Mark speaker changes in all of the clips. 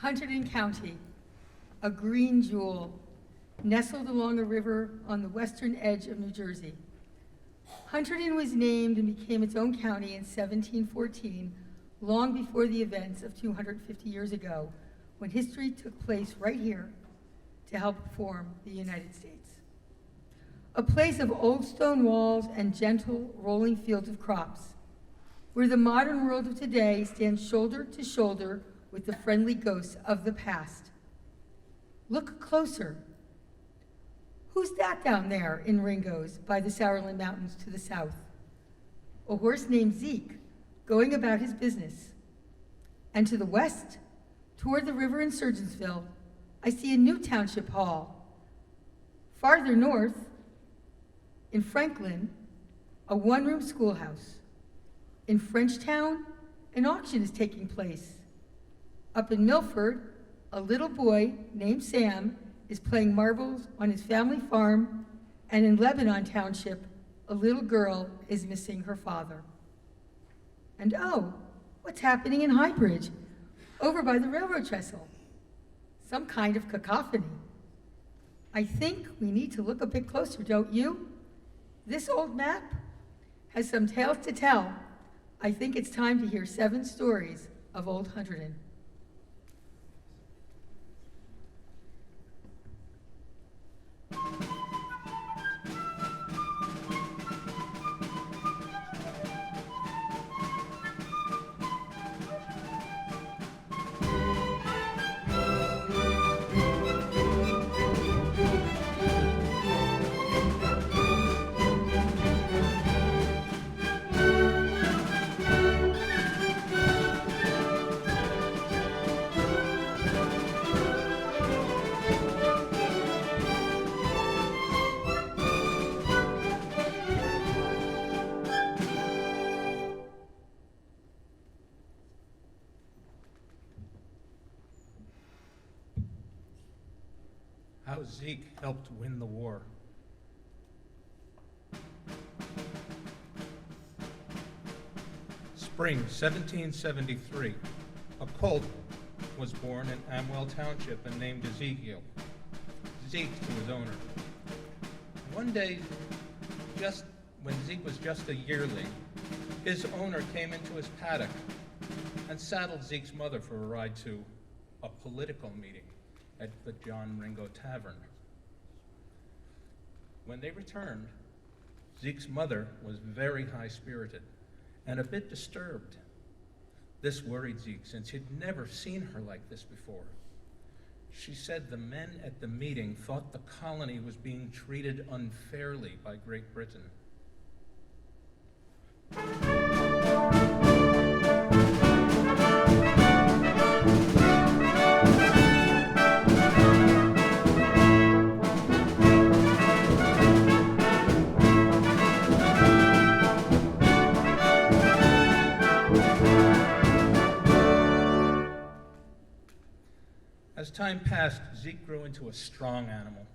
Speaker 1: Hunterdon County, a green jewel, nestled along a river on the western edge of New Jersey. Hunterdon was named and became its own county in 1714, long before the events of 250 years ago, when history took place right here to help form the United States. A place of old stone walls and gentle rolling fields of crops, where the modern world of today stands shoulder to shoulder with the friendly ghosts of the past. Look closer. Who's that down there in Ringo's by the Sourland Mountains to the south? A horse named Zeke, going about his business. And to the west, toward the river in Surgeonsville, I see a new township hall. Farther north, in Franklin, a one-room schoolhouse. In Frenchtown, an auction is taking place. Up in Milford, a little boy named Sam is playing marbles on his family farm, and in Lebanon Township, a little girl is missing her father. And oh, what's happening in Highbridge, over by the railroad trestle? Some kind of cacophony. I think we need to look a bit closer, don't you? This old map has some tales to tell. I think it's time to hear 7 stories of Old Hunterdon.
Speaker 2: How Zeke helped win the war. Spring 1773, a colt was born in Amwell Township and named Ezekiel. Zeke to his owner. One day, just when Zeke was just a yearling, his owner came into his paddock and saddled Zeke's mother for a ride to a political meeting at the John Ringo Tavern. When they returned, Zeke's mother was very high-spirited and a bit disturbed. This worried Zeke, since he'd never seen her like this before. She said the men at the meeting thought the colony was being treated unfairly by Great Britain. As time passed, Zeke grew into a strong animal,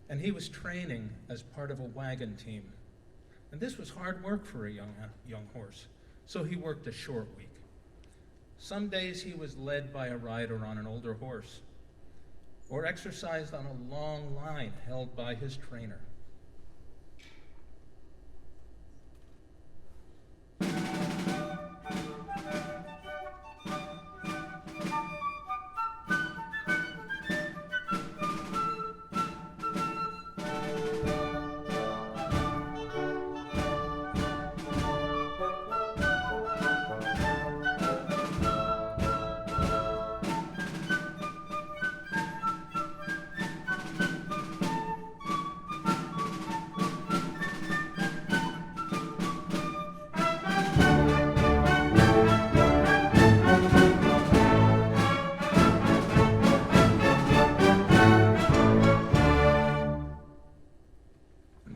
Speaker 2: and he was training as part of a wagon team. And this was hard work for a young horse, so he worked a short week. Some days he was led by a rider on an older horse, or exercised on a long line held by his trainer.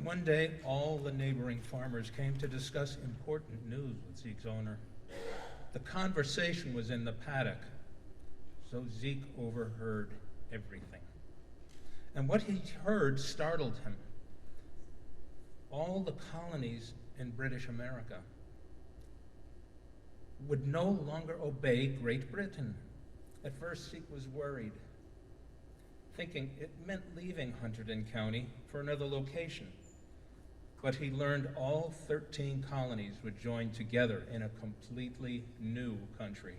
Speaker 2: One day, all the neighboring farmers came to discuss important news with Zeke's owner. The conversation was in the paddock, so Zeke overheard everything. And what he heard startled him. All the colonies in British America would no longer obey Great Britain, At first, Zeke was worried, thinking it meant leaving Hunterdon County for another location. But he learned all 13 colonies would join together in a completely new country.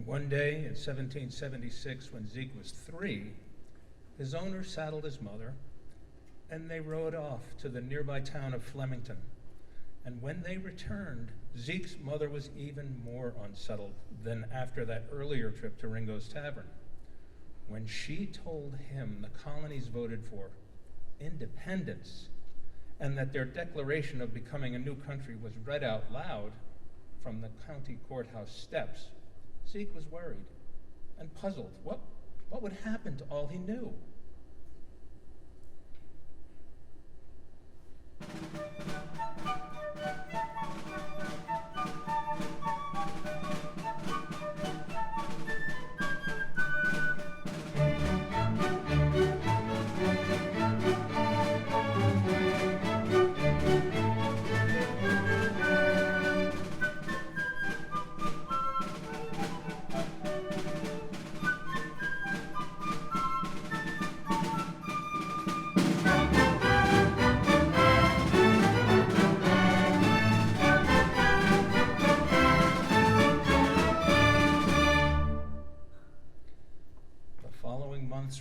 Speaker 2: One day in 1776, when Zeke was 3, his owner saddled his mother, and they rode off to the nearby town of Flemington. And when they returned, Zeke's mother was even more unsettled than after that earlier trip to Ringo's Tavern. When she told him the colonies voted for independence and that their declaration of becoming a new country was read out loud from the county courthouse steps, Zeke was worried and puzzled. What would happen to all he knew?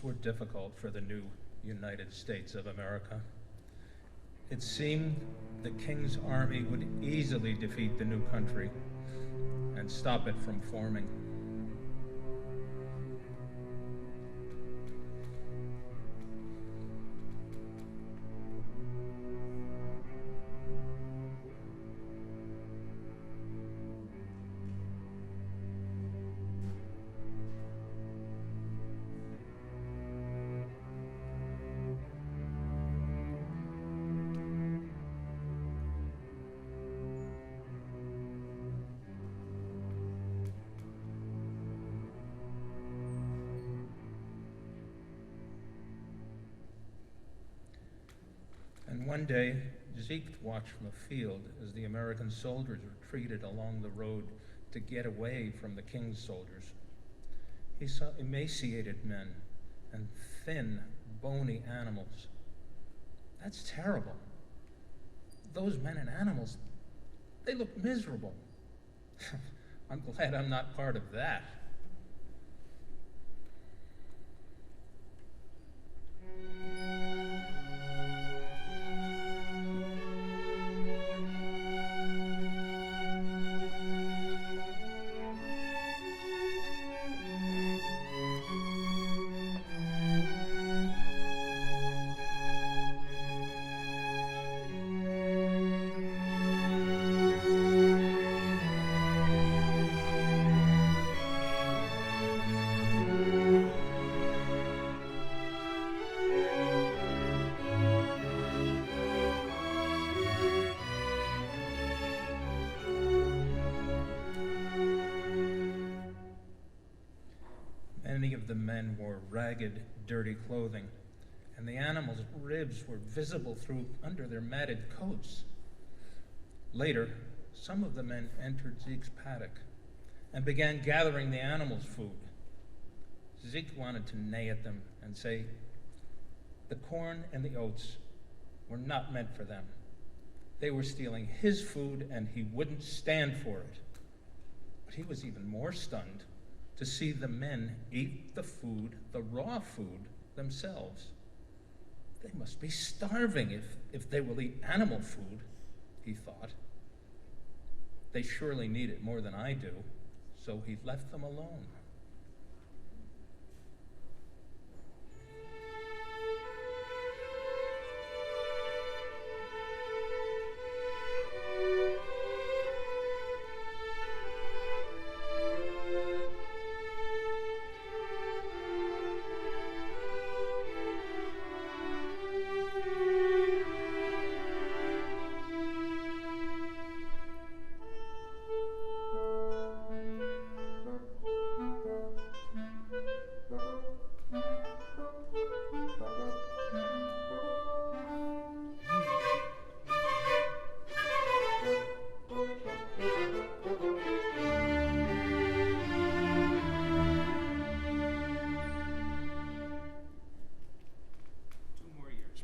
Speaker 2: Were difficult for the new United States of America. It seemed the King's army would easily defeat the new country and stop it from forming. And one day, Zeke watched from a field as the American soldiers retreated along the road to get away from the King's soldiers. He saw emaciated men and thin, bony animals. That's terrible. Those men and animals, they look miserable. I'm glad I'm not part of that. Many of the men wore ragged, dirty clothing, and the animals' ribs were visible through under their matted coats. Later, some of the men entered Zeke's paddock and began gathering the animals' food. Zeke wanted to neigh at them and say, the corn and the oats were not meant for them. They were stealing his food, and he wouldn't stand for it. But he was even more stunned to see the men eat the food, the raw food, themselves. They must be starving if they will eat animal food, he thought. They surely need it more than I do, so he left them alone.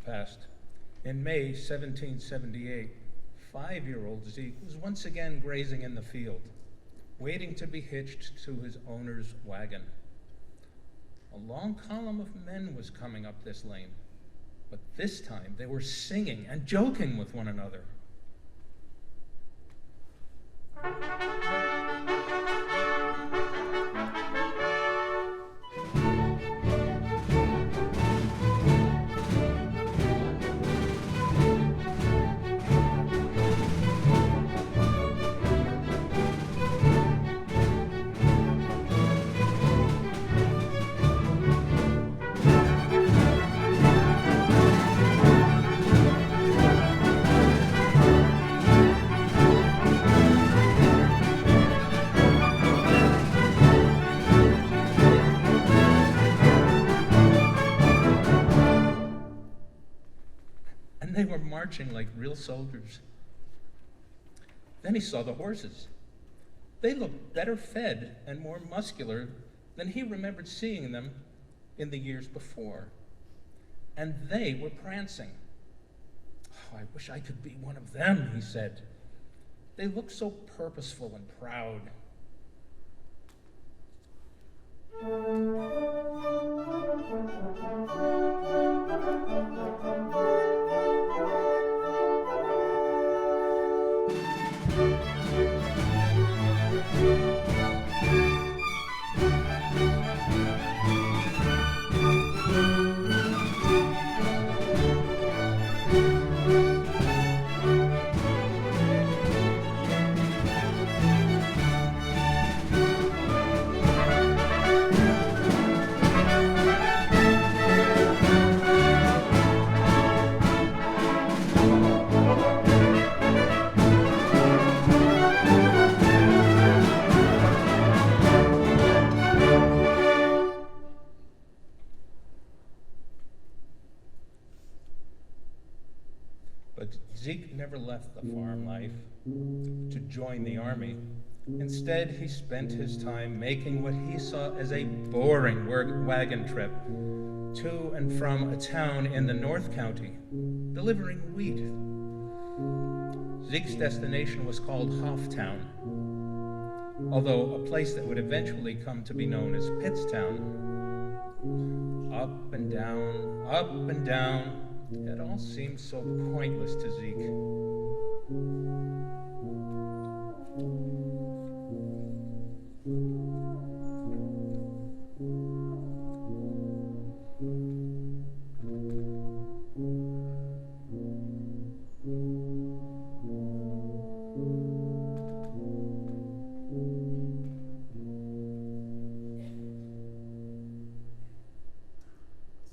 Speaker 2: Passed. In May 1778, 5-year-old Zeke was once again grazing in the field, waiting to be hitched to his owner's wagon. A long column of men was coming up this lane, but this time they were singing and joking with one another. They were marching like real soldiers. Then he saw the horses. They looked better fed and more muscular than he remembered seeing them in the years before. And they were prancing. Oh, I wish I could be one of them, he said. They look so purposeful and proud. Zeke never left the farm life to join the army. Instead, he spent his time making what he saw as a boring wagon trip to and from a town in the North County, delivering wheat. Zeke's destination was called Hofftown, although a place that would eventually come to be known as Pittstown. Up and down, up and down. It all seemed so pointless to Zeke.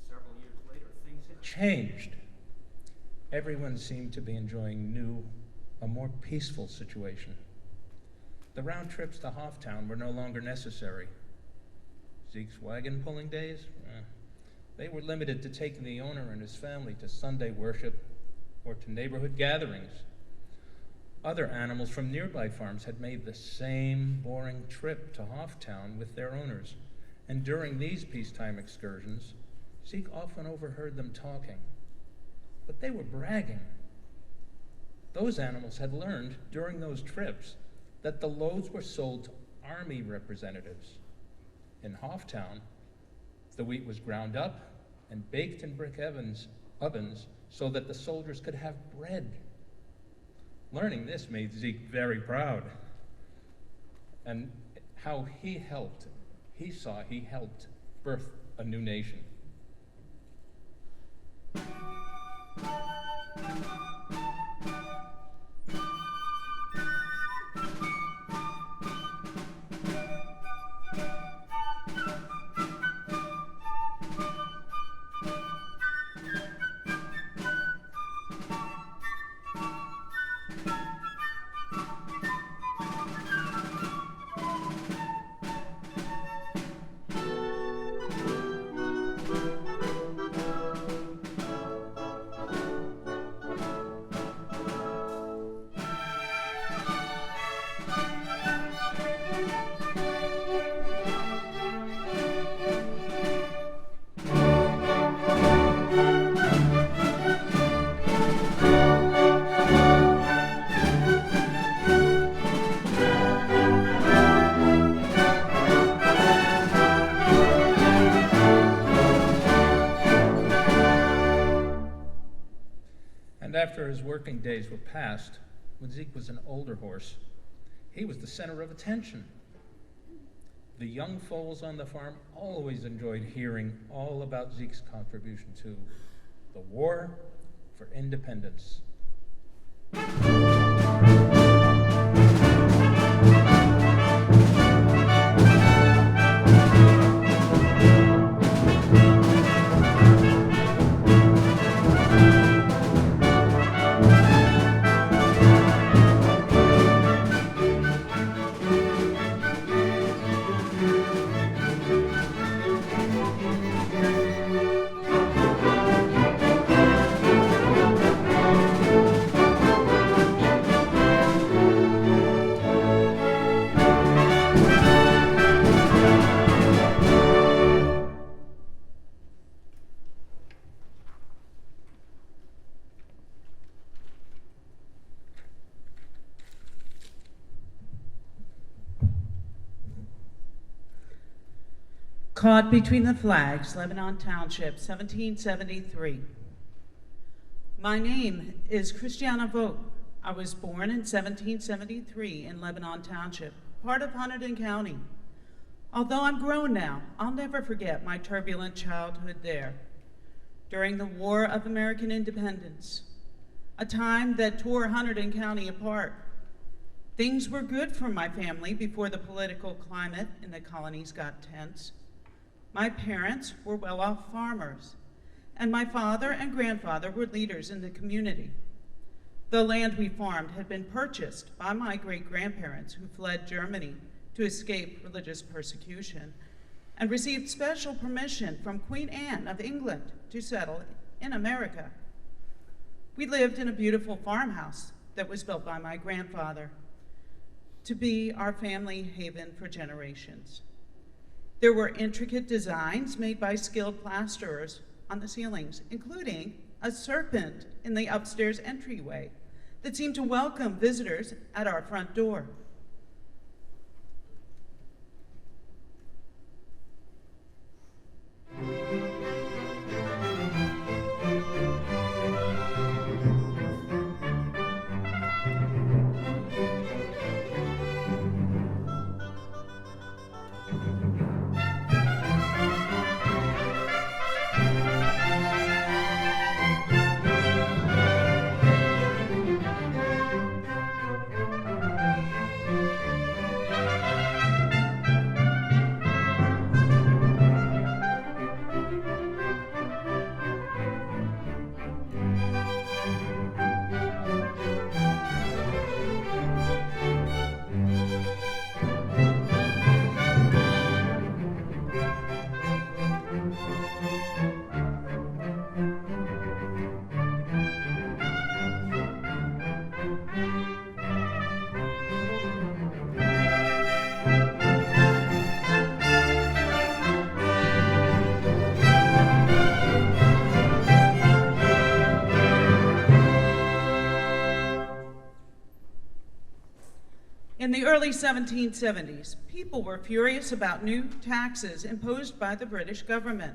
Speaker 2: Several years later, things had changed. Everyone seemed to be enjoying a more peaceful situation. The round trips to Hofftown were no longer necessary. Zeke's wagon pulling days, they were limited to taking the owner and his family to Sunday worship or to neighborhood gatherings. Other animals from nearby farms had made the same boring trip to Hofftown with their owners, and during these peacetime excursions, Zeke often overheard them talking. But they were bragging. Those animals had learned during those trips that the loads were sold to army representatives. In Hofftown, the wheat was ground up and baked in brick ovens ovens so that the soldiers could have bread. Learning this made Zeke very proud. And how he saw he helped birth a new nation. After his working days were past, when Zeke was an older horse, he was the center of attention. The young foals on the farm always enjoyed hearing all about Zeke's contribution to the war for independence.
Speaker 3: Caught Between the Flags, Lebanon Township, 1773. My name is Christiana Vogt. I was born in 1773 in Lebanon Township, part of Hunterdon County. Although I'm grown now, I'll never forget my turbulent childhood there. During the War of American Independence, a time that tore Hunterdon County apart. Things were good for my family before the political climate in the colonies got tense. My parents were well-off farmers, and my father and grandfather were leaders in the community. The land we farmed had been purchased by my great-grandparents who fled Germany to escape religious persecution and received special permission from Queen Anne of England to settle in America. We lived in a beautiful farmhouse that was built by my grandfather to be our family haven for generations. There were intricate designs made by skilled plasterers on the ceilings, including a serpent in the upstairs entryway that seemed to welcome visitors at our front door. In the early 1770s, people were furious about new taxes imposed by the British government.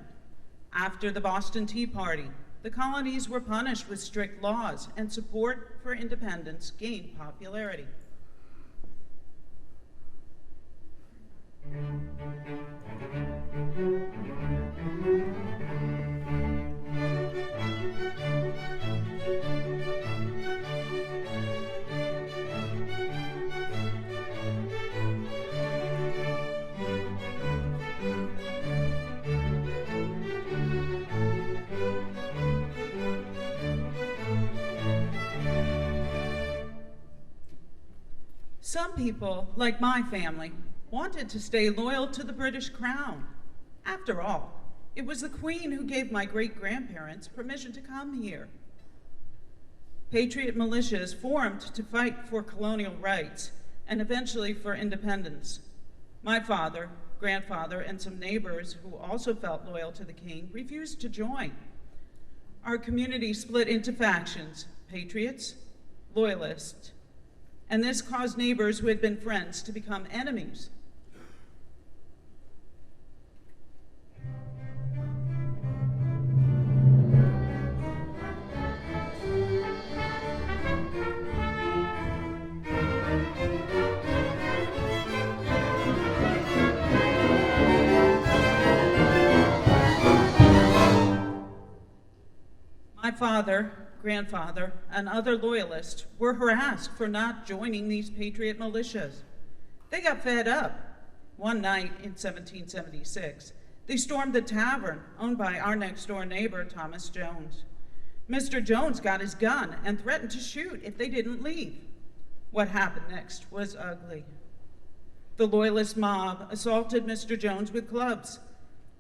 Speaker 3: After the Boston Tea Party, the colonies were punished with strict laws, and support for independence gained popularity. Some people, like my family, wanted to stay loyal to the British Crown. After all, it was the Queen who gave my great-grandparents permission to come here. Patriot militias formed to fight for colonial rights and eventually for independence. My father, grandfather, and some neighbors who also felt loyal to the King refused to join. Our community split into factions, patriots, loyalists, and this caused neighbors who had been friends to become enemies. My father, grandfather, and other loyalists were harassed for not joining these patriot militias. They got fed up. One night in 1776, they stormed the tavern owned by our next-door neighbor, Thomas Jones. Mr. Jones got his gun and threatened to shoot if they didn't leave. What happened next was ugly. The loyalist mob assaulted Mr. Jones with clubs,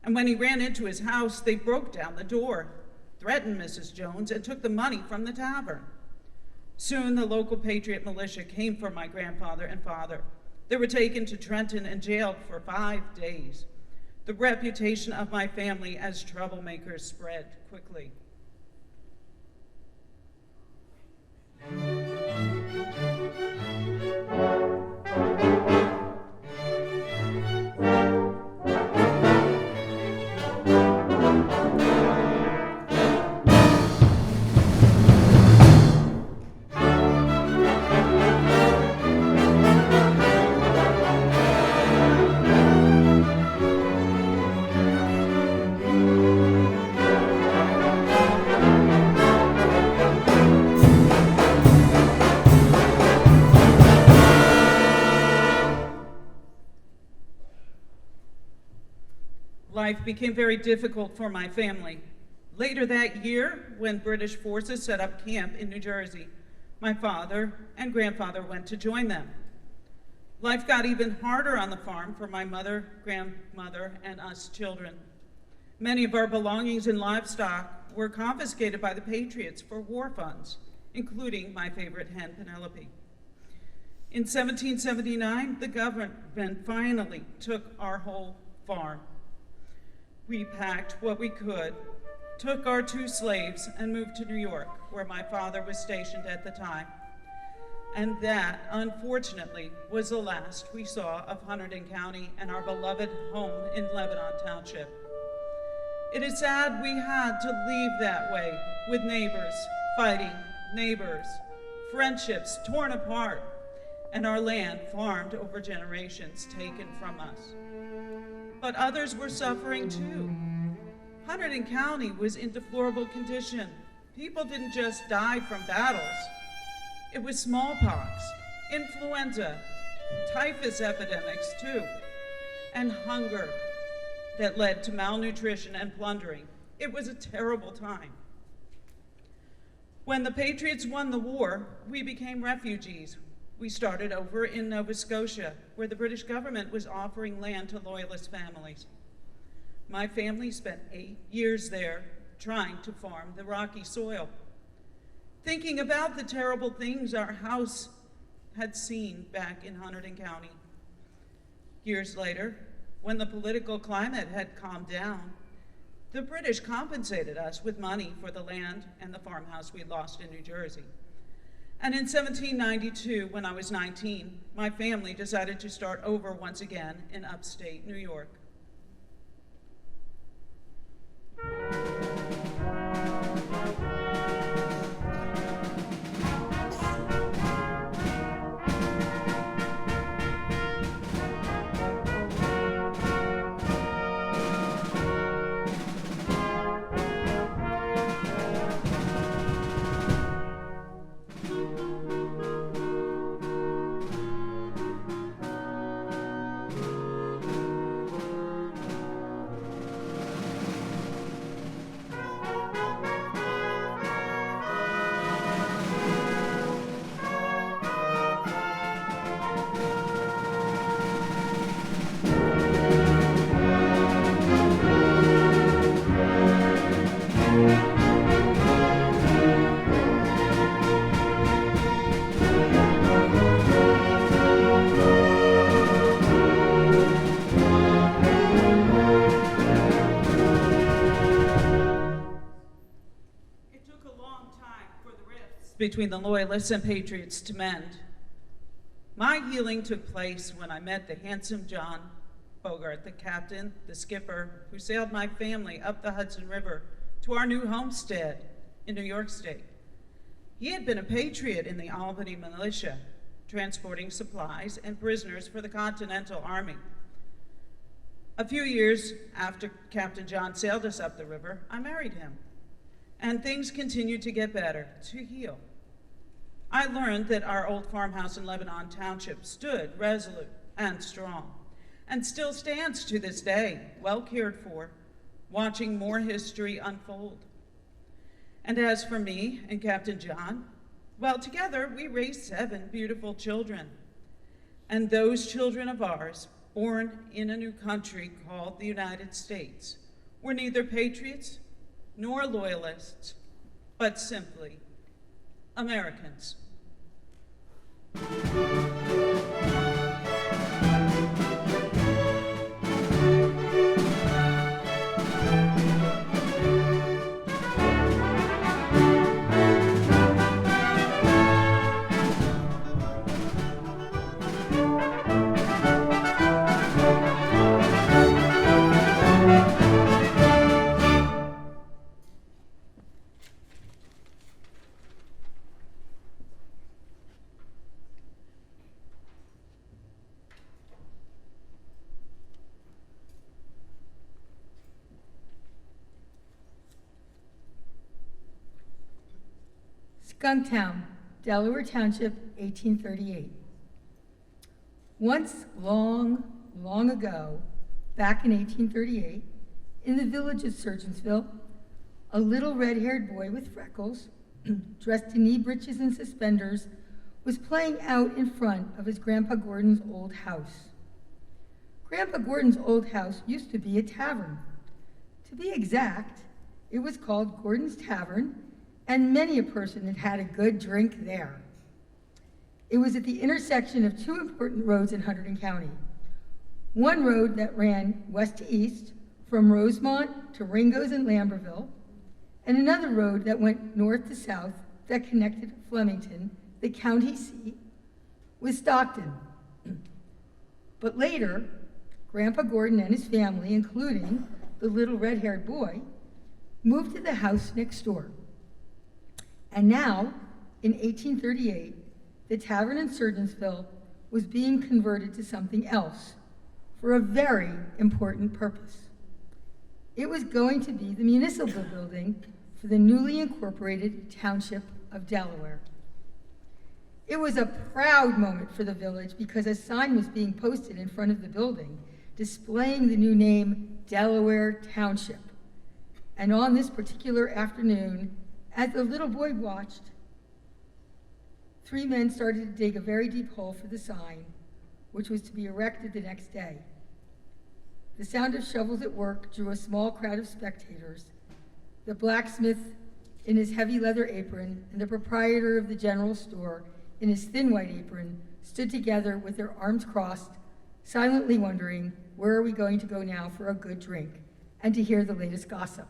Speaker 3: and when he ran into his house, they broke down the door, threatened Mrs. Jones, and took the money from the tavern. Soon, the local patriot militia came for my grandfather and father. They were taken to Trenton and jailed for 5 days. The reputation of my family as troublemakers spread quickly. Life became very difficult for my family. Later that year, when British forces set up camp in New Jersey, my father and grandfather went to join them. Life got even harder on the farm for my mother, grandmother, and us children. Many of our belongings and livestock were confiscated by the Patriots for war funds, including my favorite hen, Penelope. In 1779, the government finally took our whole farm. We packed what we could, took our 2 slaves, and moved to New York, where my father was stationed at the time. And that, unfortunately, was the last we saw of Hunterdon County and our beloved home in Lebanon Township. It is sad we had to leave that way, with neighbors fighting neighbors, friendships torn apart, and our land farmed over generations taken from us. But others were suffering too. Hunterdon County was in deplorable condition. People didn't just die from battles. It was smallpox, influenza, typhus epidemics too, and hunger that led to malnutrition and plundering. It was a terrible time. When the Patriots won the war, we became refugees. We started over in Nova Scotia, where the British government was offering land to loyalist families. My family spent 8 years there trying to farm the rocky soil, thinking about the terrible things our house had seen back in Hunterdon County. Years later, when the political climate had calmed down, the British compensated us with money for the land and the farmhouse we lost in New Jersey. And in 1792, when I was 19, my family decided to start over once again in upstate New York. between the loyalists and patriots to mend. My healing took place when I met the handsome John Bogart, the captain, the skipper, who sailed my family up the Hudson River to our new homestead in New York State. He had been a patriot in the Albany militia, transporting supplies and prisoners for the Continental Army. A few years after Captain John sailed us up the river, I married him, and things continued to get better, to heal. I learned that our old farmhouse in Lebanon Township stood resolute and strong, and still stands to this day, well cared for, watching more history unfold. And as for me and Captain John, well, together we raised 7 beautiful children. And those children of ours, born in a new country called the United States, were neither patriots nor loyalists, but simply Americans.
Speaker 1: Skunktown, Delaware Township, 1838. Once long, long ago, back in 1838, in the village of Surgeonsville, a little red-haired boy with freckles, dressed in knee breeches and suspenders, was playing out in front of his Grandpa Gordon's old house. Grandpa Gordon's old house used to be a tavern. To be exact, it was called Gordon's Tavern, and many a person had had a good drink there. It was at the intersection of 2 important roads in Hunterdon County. One road that ran west to east from Rosemont to Ringo's and Lamberville, and another road that went north to south that connected Flemington, the county seat, with Stockton. But later, Grandpa Gordon and his family, including the little red-haired boy, moved to the house next door. And now, in 1838, the tavern in Surgeonsville was being converted to something else for a very important purpose. It was going to be the municipal building for the newly incorporated Township of Delaware. It was a proud moment for the village because a sign was being posted in front of the building displaying the new name Delaware Township. And on this particular afternoon, as the little boy watched, 3 men started to dig a very deep hole for the sign, which was to be erected the next day. The sound of shovels at work drew a small crowd of spectators. The blacksmith in his heavy leather apron and the proprietor of the general store in his thin white apron stood together with their arms crossed, silently wondering, where are we going to go now for a good drink and to hear the latest gossip?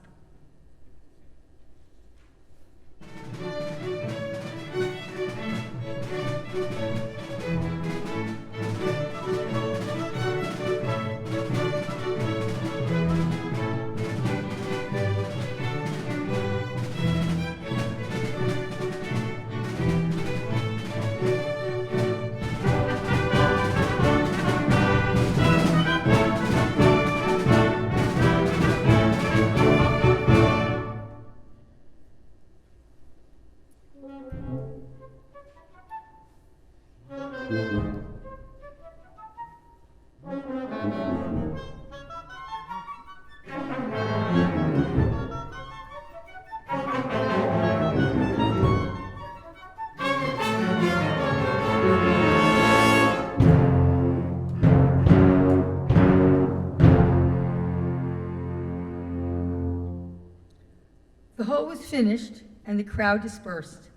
Speaker 1: The hole was finished and the crowd dispersed.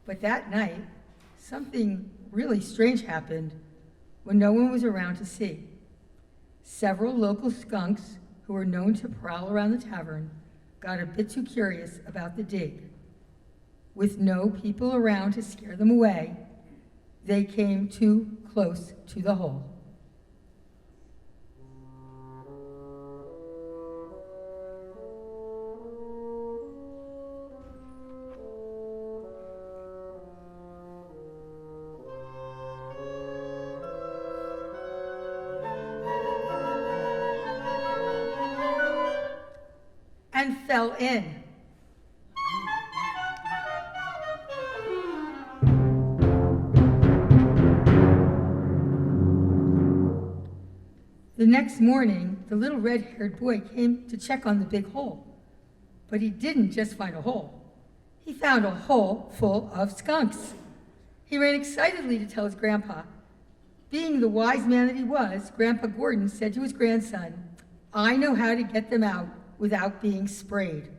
Speaker 1: But that night, something really strange happened when no one was around to see. Several local skunks who were known to prowl around the tavern got a bit too curious about the dig. With no people around to scare them away, they came too close to the hole. And fell in. The next morning, the little red-haired boy came to check on the big hole. But he didn't just find a hole. He found a hole full of skunks. He ran excitedly to tell his grandpa. Being the wise man that he was, Grandpa Gordon said to his grandson, "I know how to get them out without being sprayed."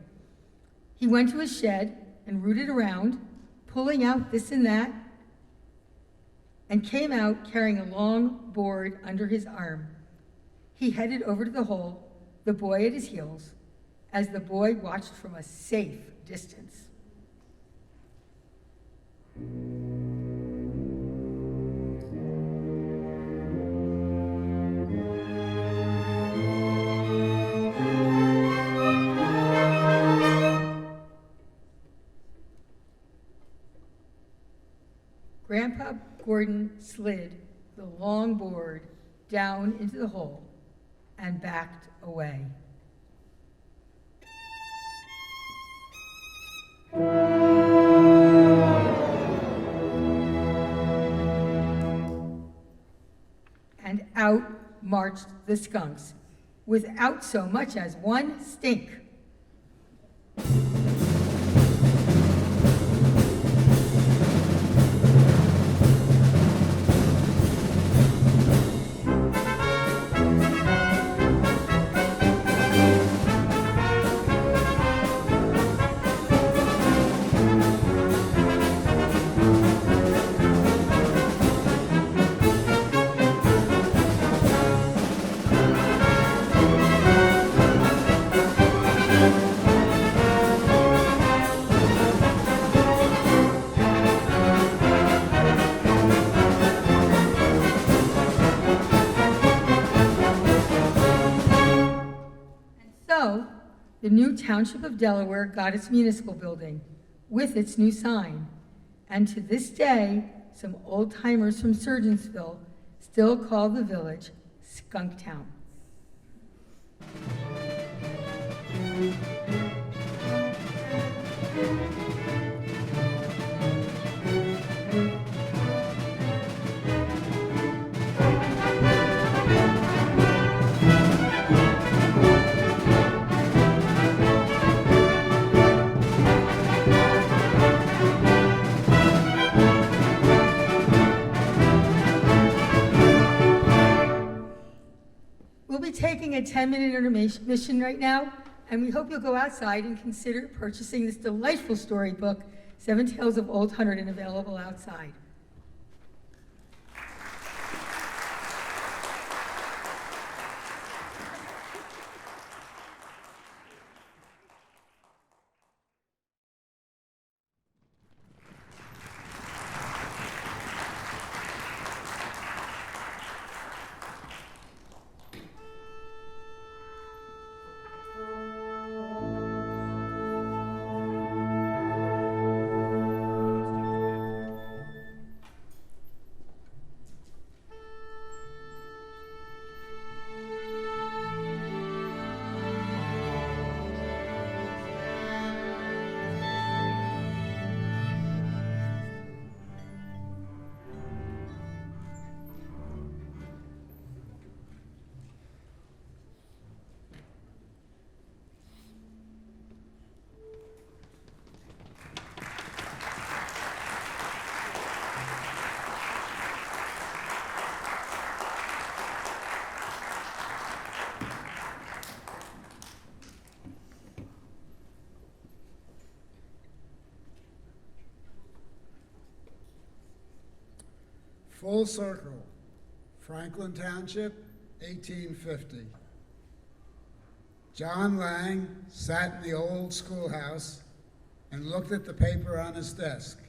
Speaker 1: He went to his shed and rooted around, pulling out this and that, and came out carrying a long board under his arm. He headed over to the hole, the boy at his heels, as the boy watched from a safe distance. Grandpa Gordon slid the long board down into the hole and backed away. And out marched the skunks, without so much as one stink. The new Township of Delaware got its municipal building with its new sign. And to this day, some old-timers from Surgeonsville still call the village Skunktown. Taking a 10-minute intermission right now, and we hope you'll go outside and consider purchasing this delightful storybook, 7 Tales of Old Hunterdon, available outside.
Speaker 4: Full circle, Franklin Township, 1850. John Lang sat in the old schoolhouse and looked at the paper on his desk.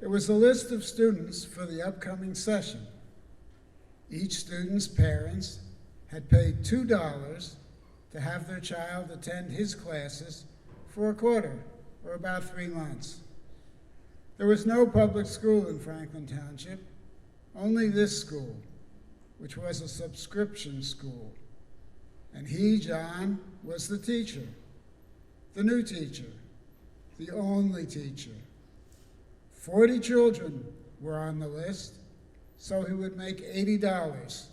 Speaker 4: It was a list of students for the upcoming session. Each student's parents had paid $2 to have their child attend his classes for a quarter, or about 3 months. There was no public school in Franklin Township, only this school, which was a subscription school. And he, John, was the teacher, the new teacher, the only teacher. 40 children were on the list, so he would make $80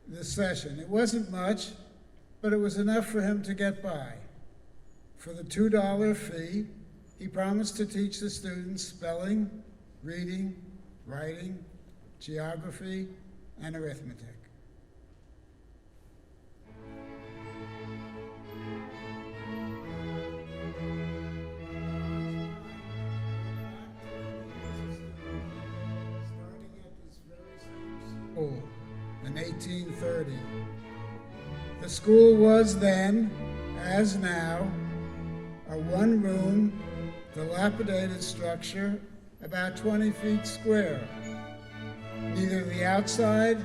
Speaker 4: this session. It wasn't much, but it was enough for him to get by. For the $2 fee, he promised to teach the students spelling, reading, writing, geography, and arithmetic. In 1830. The school was then, as now, a one-room, dilapidated structure about 20 feet square. Neither the outside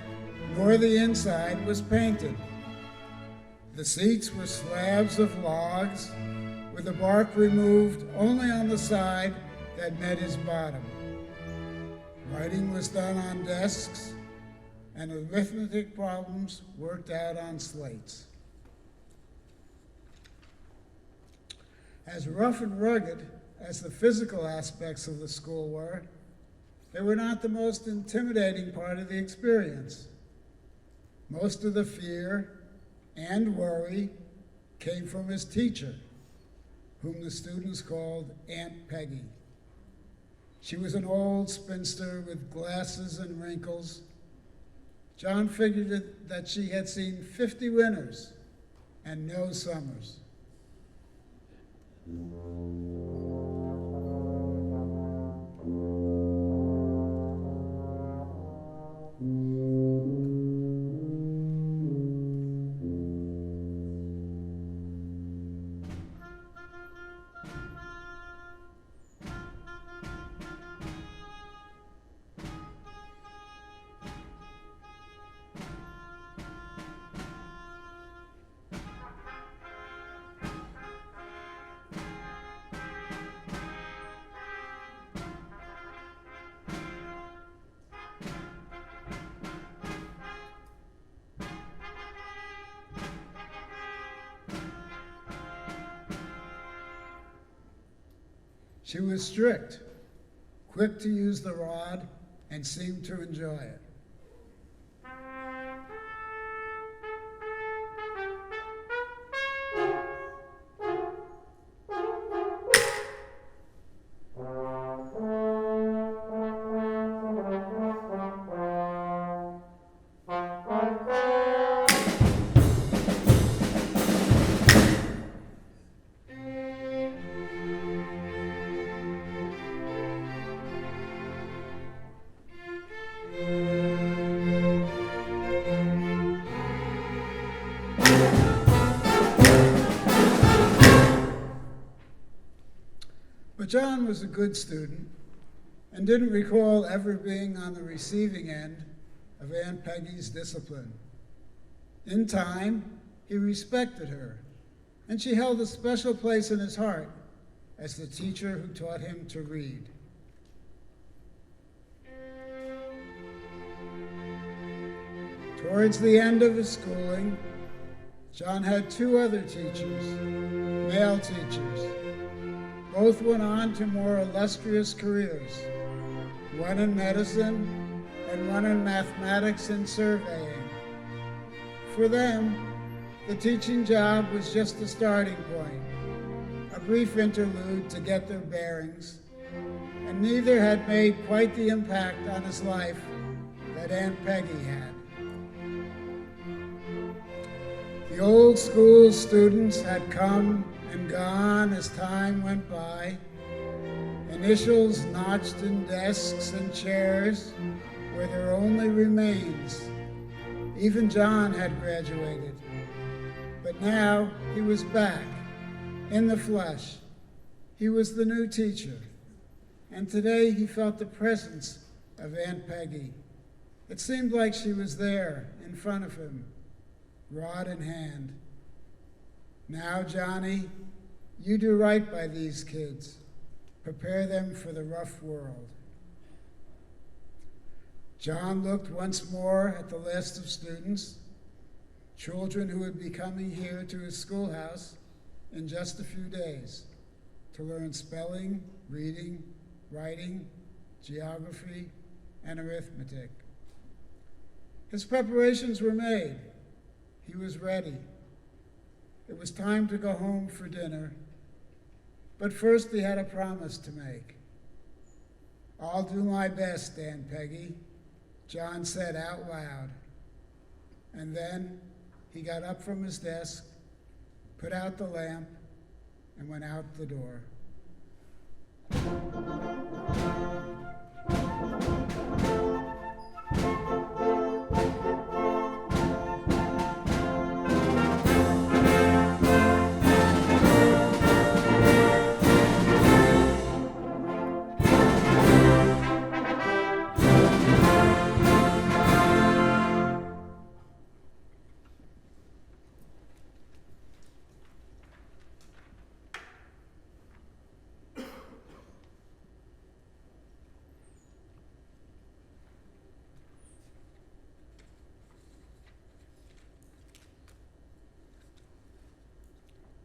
Speaker 4: nor the inside was painted. The seats were slabs of logs with the bark removed only on the side that met his bottom. Writing was done on desks, and arithmetic problems worked out on slates. As rough and rugged as the physical aspects of the school were, they were not the most intimidating part of the experience. Most of the fear and worry came from his teacher, whom the students called Aunt Peggy. She was an old spinster with glasses and wrinkles. John figured that she had seen 50 winters and no summers. She was strict, quick to use the rod, and seemed to enjoy it. But John was a good student and didn't recall ever being on the receiving end of Aunt Peggy's discipline. In time, he respected her, and she held a special place in his heart as the teacher who taught him to read. Towards the end of his schooling, John had 2 other teachers, male teachers. Both went on to more illustrious careers, one in medicine and one in mathematics and surveying. For them, the teaching job was just a starting point, a brief interlude to get their bearings, and neither had made quite the impact on his life that Aunt Peggy had. The old school students had come and gone as time went by. Initials notched in desks and chairs were their only remains. Even John had graduated, but now he was back, in the flesh. He was the new teacher, and today he felt the presence of Aunt Peggy. It seemed like she was there in front of him, rod in hand. Now, Johnny, you do right by these kids. Prepare them for the rough world. John looked once more at the list of students, children who would be coming here to his schoolhouse in just a few days to learn spelling, reading, writing, geography, and arithmetic. His preparations were made. He was ready. It was time to go home for dinner, but first he had a promise to make. "I'll do my best, Aunt Peggy," John said out loud. And then he got up from his desk, put out the lamp, and went out the door.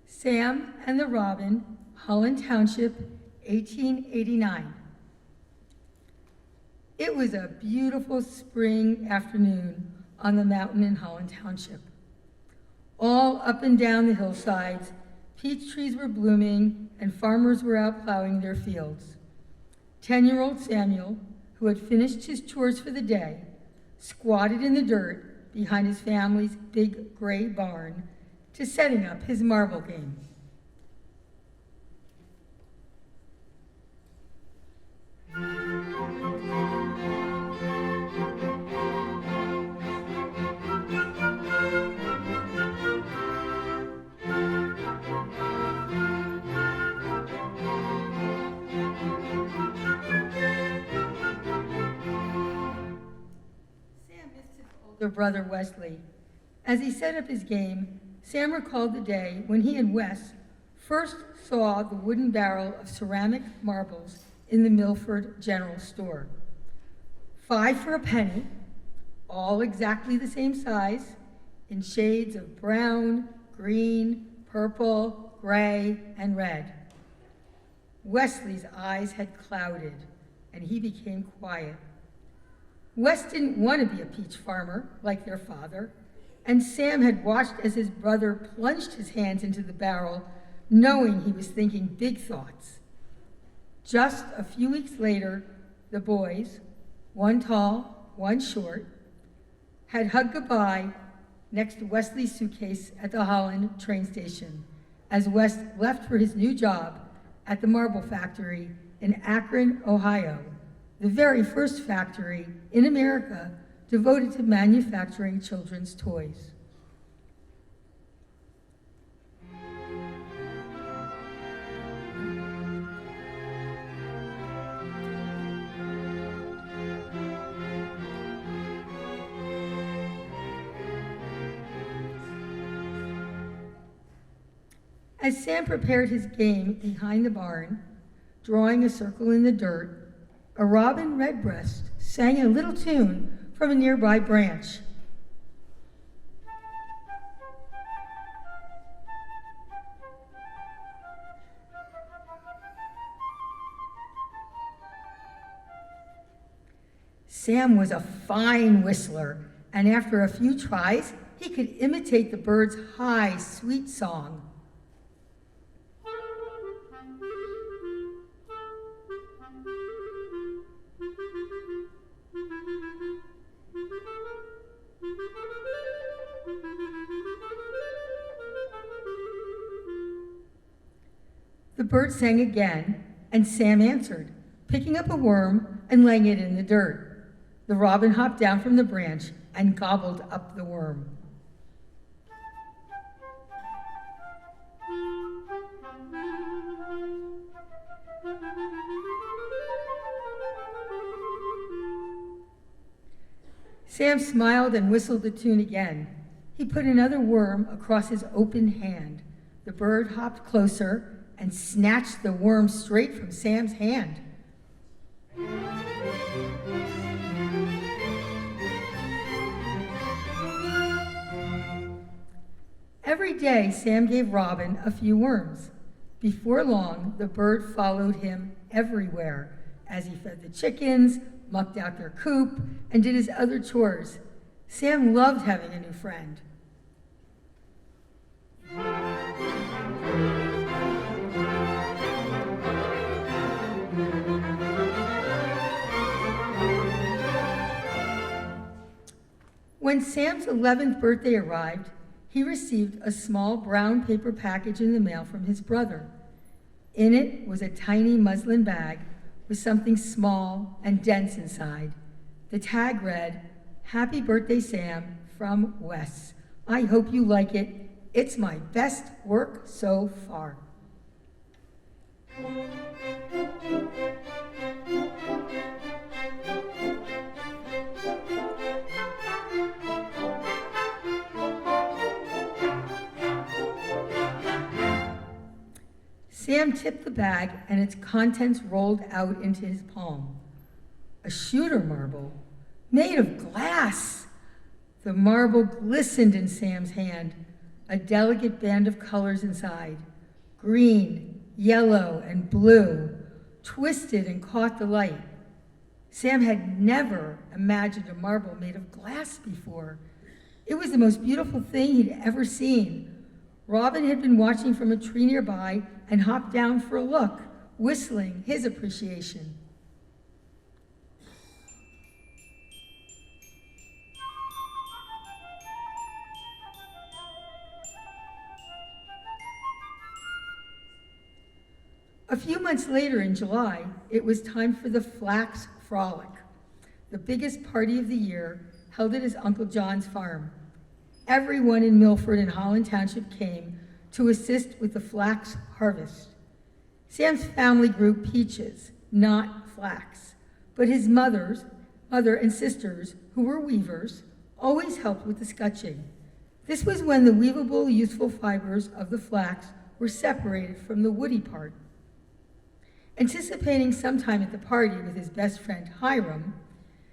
Speaker 1: Sam and the Robin, Holland Township, 1889. It was a beautiful spring afternoon on the mountain in Holland Township. All up and down the hillsides, peach trees were blooming and farmers were out plowing their fields. 10-year-old Samuel, who had finished his chores for the day, squatted in the dirt behind his family's big gray barn to setting up his marble game. Sam missed his older brother Wesley. As he set up his game, Sam recalled the day when he and Wes first saw the wooden barrel of ceramic marbles in the Milford General Store. 5 for a penny, all exactly the same size, in shades of brown, green, purple, gray, and red. Wesley's eyes had clouded, and he became quiet. Wes didn't want to be a peach farmer like their father, and Sam had watched as his brother plunged his hands into the barrel, knowing he was thinking big thoughts. Just a few weeks later, the boys, one tall, one short, had hugged goodbye next to Wesley's suitcase at the Holland train station as Wes left for his new job at the marble factory in Akron, Ohio, the very first factory in America devoted to manufacturing children's toys. As Sam prepared his game behind the barn, drawing a circle in the dirt, a robin redbreast sang a little tune from a nearby branch. Sam was a fine whistler, and after a few tries, he could imitate the bird's high, sweet song. The bird sang again, and Sam answered, picking up a worm and laying it in the dirt. The robin hopped down from the branch and gobbled up the worm. Sam smiled and whistled the tune again. He put another worm across his open hand. The bird hopped closer and snatched the worm straight from Sam's hand. Every day, Sam gave Robin a few worms. Before long, the bird followed him everywhere as he fed the chickens, mucked out their coop, and did his other chores. Sam loved having a new friend. When Sam's 11th birthday arrived, he received a small brown paper package in the mail from his brother. In it was a tiny muslin bag with something small and dense inside. The tag read, "Happy birthday, Sam, from Wes. I hope you like it. It's my best work so far." Sam tipped the bag and its contents rolled out into his palm. A shooter marble made of glass. The marble glistened in Sam's hand, a delicate band of colors inside. Green, yellow, and blue twisted and caught the light. Sam had never imagined a marble made of glass before. It was the most beautiful thing he'd ever seen. Robin had been watching from a tree nearby and hopped down for a look, whistling his appreciation. A few months later in July, it was time for the Flax Frolic, the biggest party of the year, held at his Uncle John's farm. Everyone in Milford and Holland Township came to assist with the flax harvest. Sam's family grew peaches, not flax, but his mother and sisters, who were weavers, always helped with the scutching. This was when the weavable, useful fibers of the flax were separated from the woody part. Anticipating sometime at the party with his best friend Hiram,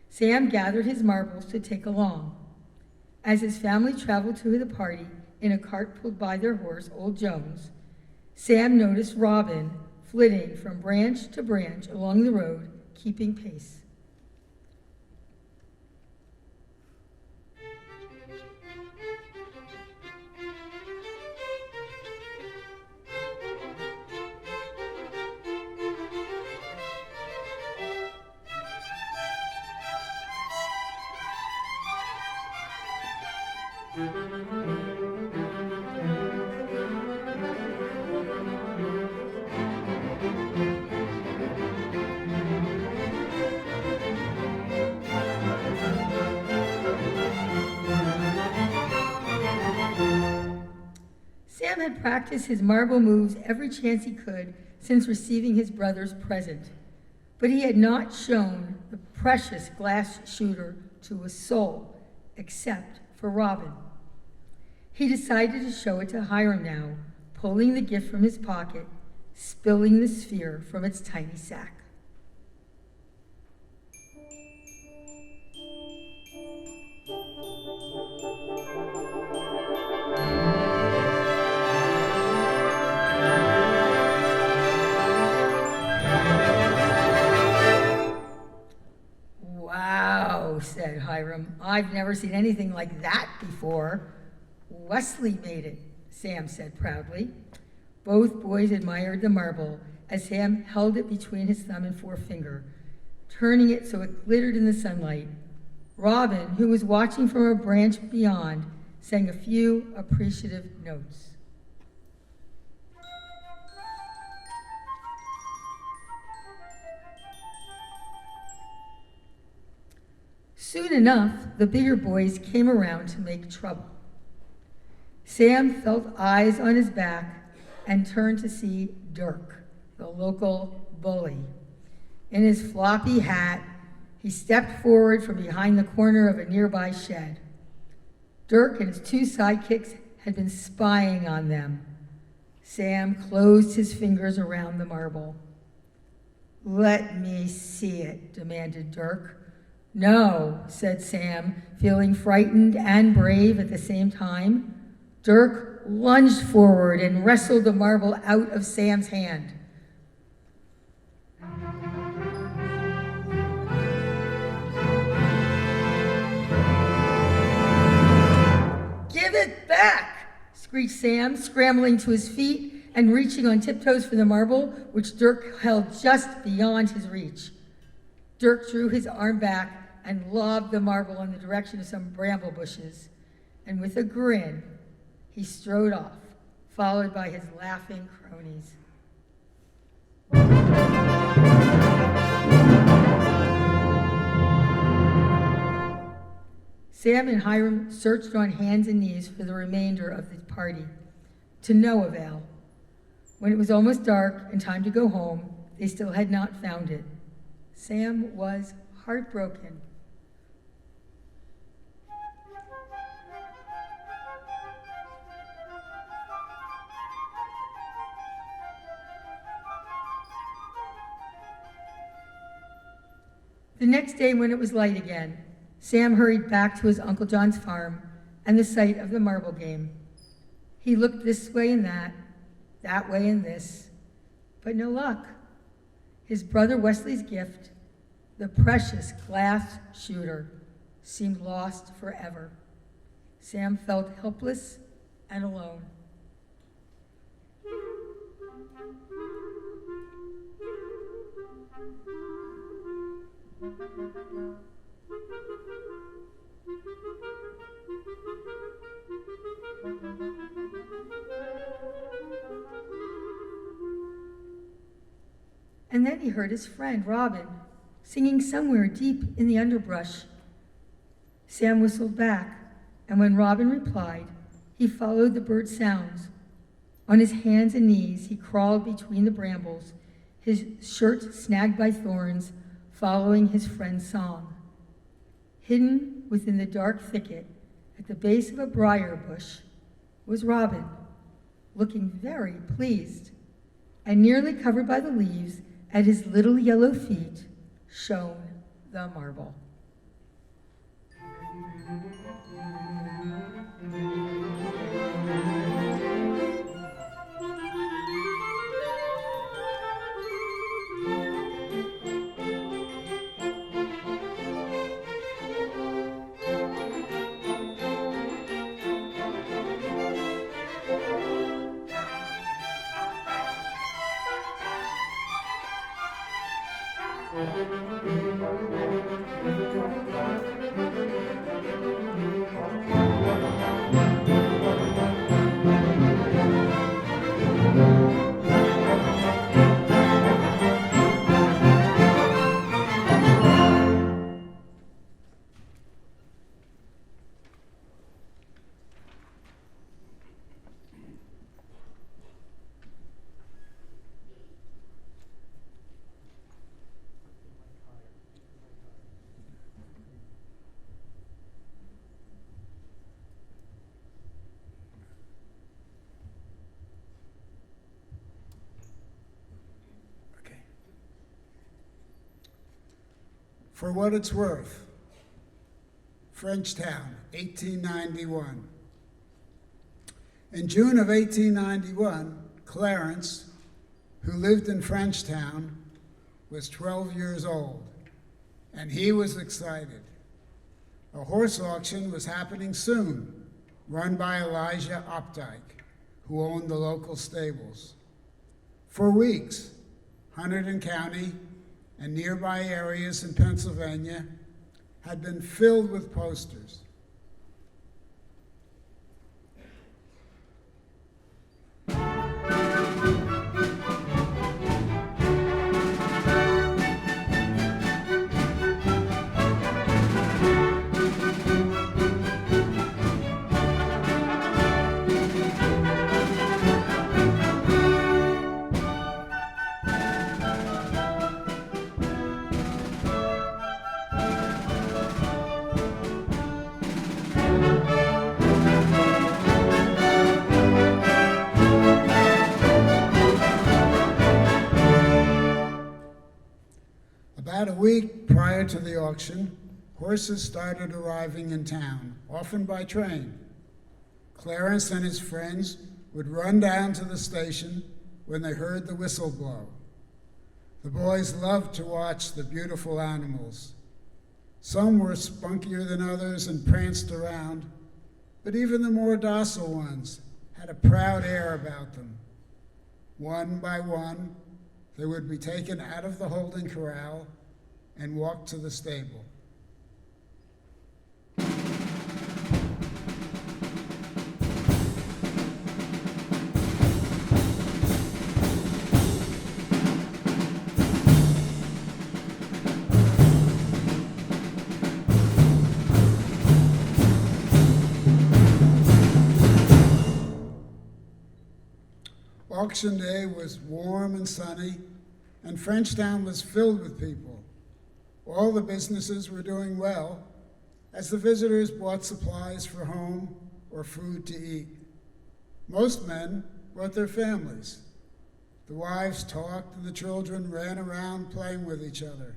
Speaker 1: Sam gathered his marbles to take along. As his family traveled to the party in a cart pulled by their horse, Old Jones, Sam noticed Robin flitting from branch to branch along the road, keeping pace. Sam had practiced his marble moves every chance he could since receiving his brother's present, but he had not shown the precious glass shooter to a soul except for Robin. He decided to show it to Hiram now, pulling the gift from his pocket, spilling the sphere from its tiny sack. "Wow," said Hiram. "I've never seen anything like that before." "Wesley made it," Sam said proudly. Both boys admired the marble as Sam held it between his thumb and forefinger, turning it so it glittered in the sunlight. Robin, who was watching from a branch beyond, sang a few appreciative notes. Soon enough, the bigger boys came around to make trouble. Sam felt eyes on his back and turned to see Dirk, the local bully. In his floppy hat, he He stepped forward from behind the corner of a nearby shed. Dirk and his two sidekicks had been spying on them. Sam closed his fingers around the marble. "Let me see it," demanded Dirk. "No," said Sam, feeling frightened and brave at the same time. Dirk lunged forward and wrestled the marble out of Sam's hand. "Give it back!" screeched Sam, scrambling to his feet and reaching on tiptoes for the marble, which Dirk held just beyond his reach. Dirk drew his arm back and lobbed the marble in the direction of some bramble bushes, and with a grin, he strode off, followed by his laughing cronies. Sam and Hiram searched on hands and knees for the remainder of the party, to no avail. When it was almost dark and time to go home, they still had not found it. Sam was heartbroken. The next day, when it was light again, Sam hurried back to his Uncle John's farm and the site of the marble game. He looked this way and that way and this, but no luck. His brother Wesley's gift, the precious glass shooter, seemed lost forever. Sam felt helpless and alone. And then he heard his friend, Robin, singing somewhere deep in the underbrush. Sam whistled back, and when Robin replied, he followed the bird's sounds. On his hands and knees, he crawled between the brambles, his shirt snagged by thorns, following his friend's song. Hidden within the dark thicket at the base of a briar bush was Robin, looking very pleased, and nearly covered by the leaves at his little yellow feet shone the marble.
Speaker 4: For what it's worth, Frenchtown, 1891. In June of 1891, Clarence, who lived in Frenchtown, was 12 years old, and he was excited. A horse auction was happening soon, run by Elijah Opdyke, who owned the local stables. For weeks, Hunterdon County and nearby areas in Pennsylvania had been filled with posters. About a week prior to the auction, horses started arriving in town, often by train. Clarence and his friends would run down to the station when they heard the whistle blow. The boys loved to watch the beautiful animals. Some were spunkier than others and pranced around, but even the more docile ones had a proud air about them. One by one, they would be taken out of the holding corral and walked to the stable. Auction day was warm and sunny, and Frenchtown was filled with people. All the businesses were doing well, as the visitors bought supplies for home or food to eat. Most men brought their families. The wives talked and the children ran around playing with each other.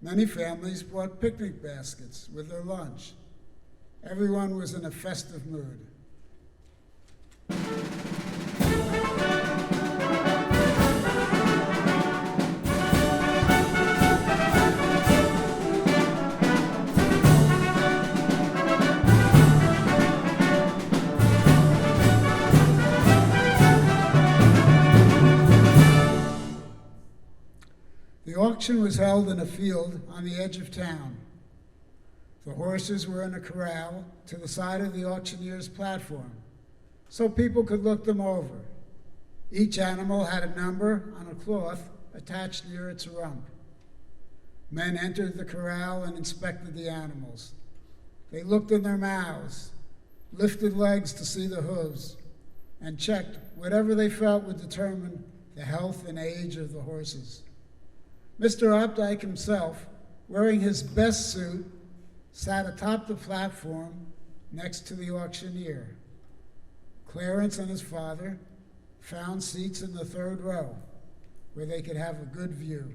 Speaker 4: Many families brought picnic baskets with their lunch. Everyone was in a festive mood. The auction was held in a field on the edge of town. The horses were in a corral to the side of the auctioneer's platform, so people could look them over. Each animal had a number on a cloth attached near its rump. Men entered the corral and inspected the animals. They looked in their mouths, lifted legs to see the hooves, and checked whatever they felt would determine the health and age of the horses. Mr. Opdyke himself, wearing his best suit, sat atop the platform next to the auctioneer. Clarence and his father found seats in the third row where they could have a good view.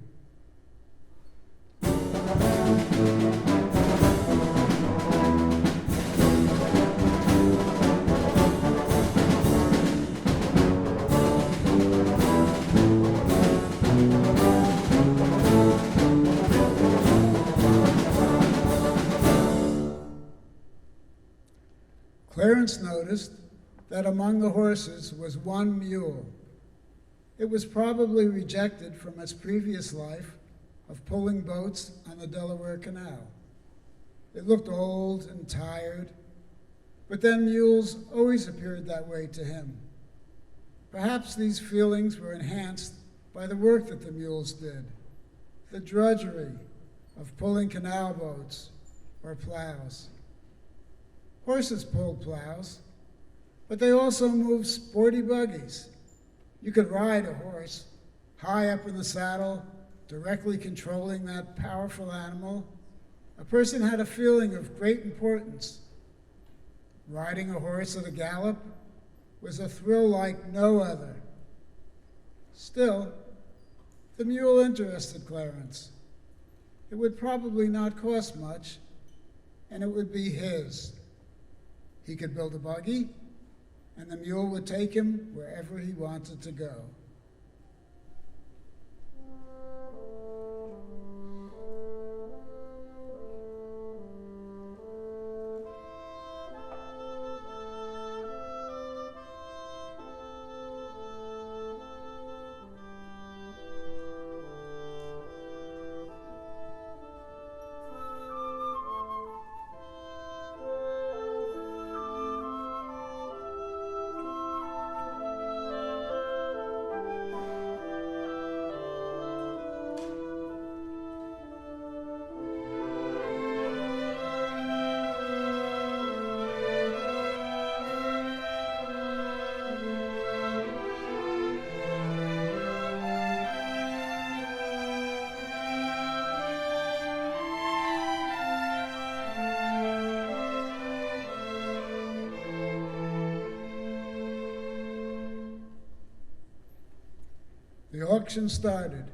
Speaker 4: Clarence noticed that among the horses was one mule. It was probably rejected from its previous life of pulling boats on the Delaware Canal. It looked old and tired, but then mules always appeared that way to him. Perhaps these feelings were enhanced by the work that the mules did, the drudgery of pulling canal boats or plows. Horses pulled plows, but they also moved sporty buggies. You could ride a horse high up in the saddle, directly controlling that powerful animal. A person had a feeling of great importance. Riding a horse at a gallop was a thrill like no other. Still, the mule interested Clarence. It would probably not cost much, and it would be his. He could build a buggy, and the mule would take him wherever he wanted to go. The auction started.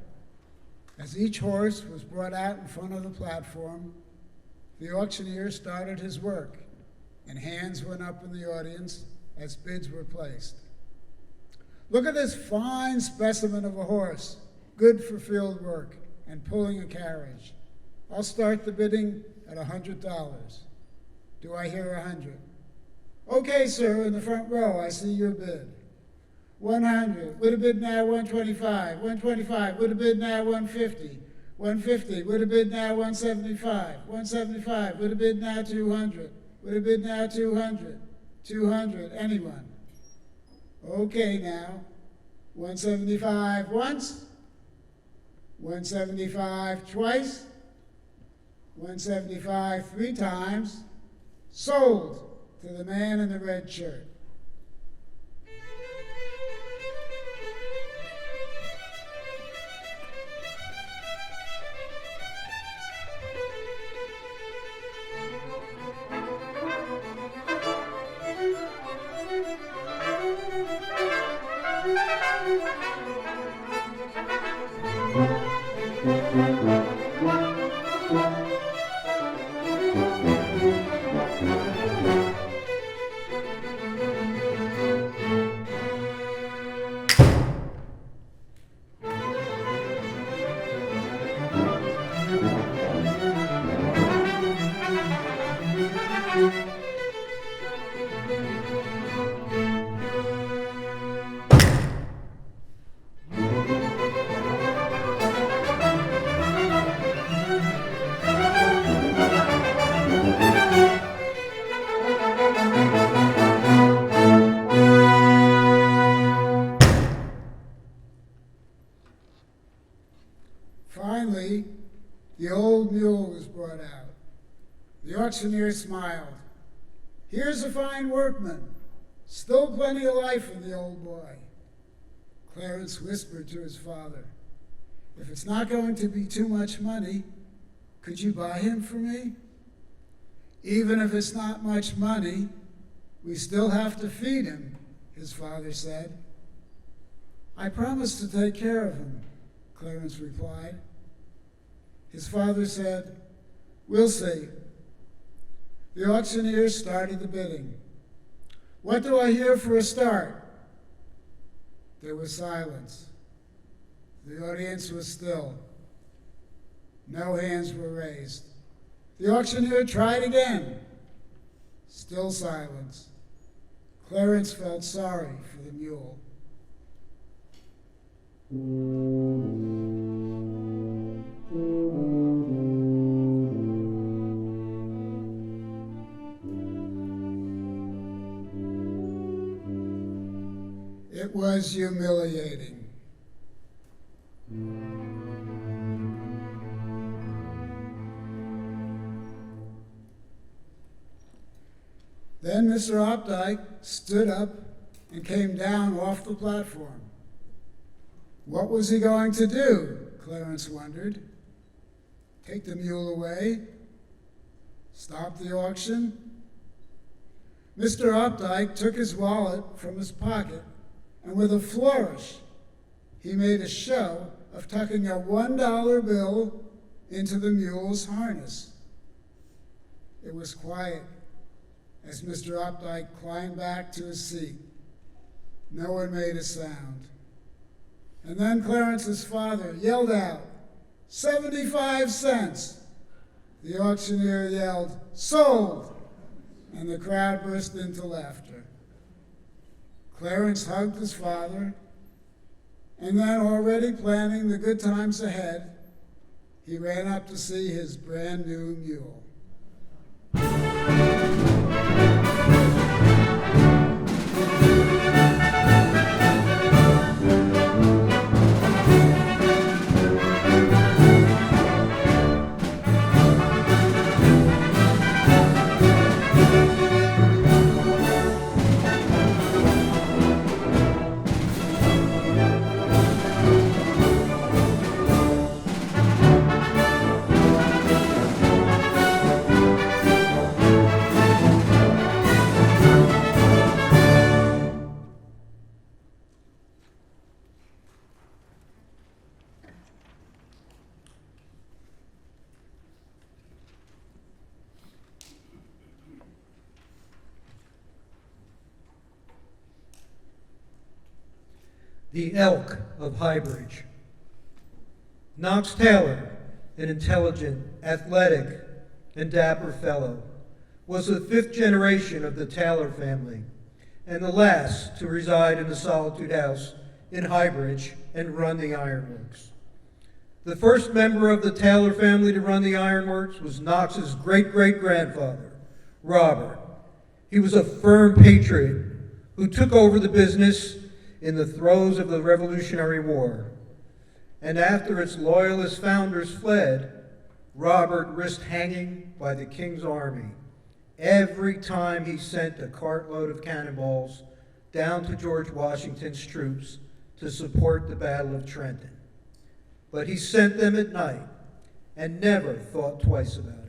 Speaker 4: As each horse was brought out in front of the platform, the auctioneer started his work, and hands went up in the audience as bids were placed. Look at this fine specimen of a horse, good for field work and pulling a carriage. I'll start the bidding at $100. Do I hear 100? Okay, sir, in the front row, I see your bid. 100. Would have bid now 125. 125. Would have bid now 150. 150. Would have bid now 175. 175. Would have bid now 200. Would have bid now 200. 200. Anyone? Okay, now. 175 once. 175 twice. 175 three times. Sold to the man in the red shirt. Finally, the old mule was brought out. The auctioneer smiled. Here's a fine workman. Still plenty of life in the old boy. Clarence whispered to his father, if it's not going to be too much money, could you buy him for me? Even if it's not much money, we still have to feed him, his father said. I promise to take care of him, Clarence replied. His father said, we'll see. The auctioneer started the bidding. What do I hear for a start? There was silence. The audience was still. No hands were raised. The auctioneer tried again. Still silence. Clarence felt sorry for the mule. It was humiliating. Then Mr. Opdyke stood up and came down off the platform. What was he going to do? Clarence wondered. Take the mule away? Stop the auction? Mr. Opdyke took his wallet from his pocket, and with a flourish, he made a show of tucking a $1 bill into the mule's harness. It was quiet as Mr. Opdyke climbed back to his seat. No one made a sound. And then Clarence's father yelled out, 75 cents. The auctioneer yelled, sold, and the crowd burst into laughter. Clarence hugged his father, and then, already planning the good times ahead, he ran up to see his brand new mule.
Speaker 5: the elk of Highbridge. Knox Taylor, an intelligent, athletic, and dapper fellow, was the 5th generation of the Taylor family and the last to reside in the Solitude House in Highbridge and run the ironworks. The first member of the Taylor family to run the ironworks was Knox's great-great-grandfather, Robert. He was a firm patriot who took over the business in the throes of the Revolutionary War. And after its loyalist founders fled, Robert risked hanging by the King's army every time he sent a cartload of cannonballs down to George Washington's troops to support the Battle of Trenton. But he sent them at night and never thought twice about it.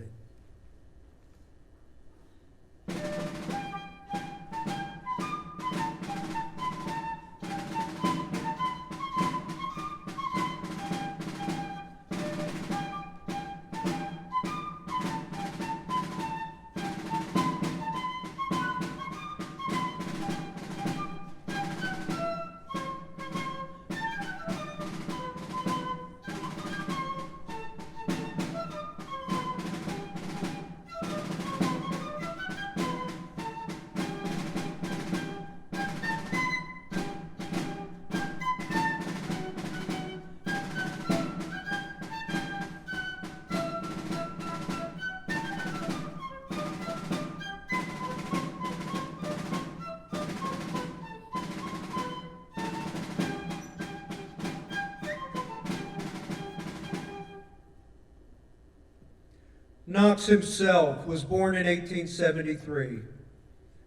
Speaker 5: Knox himself was born in 1873,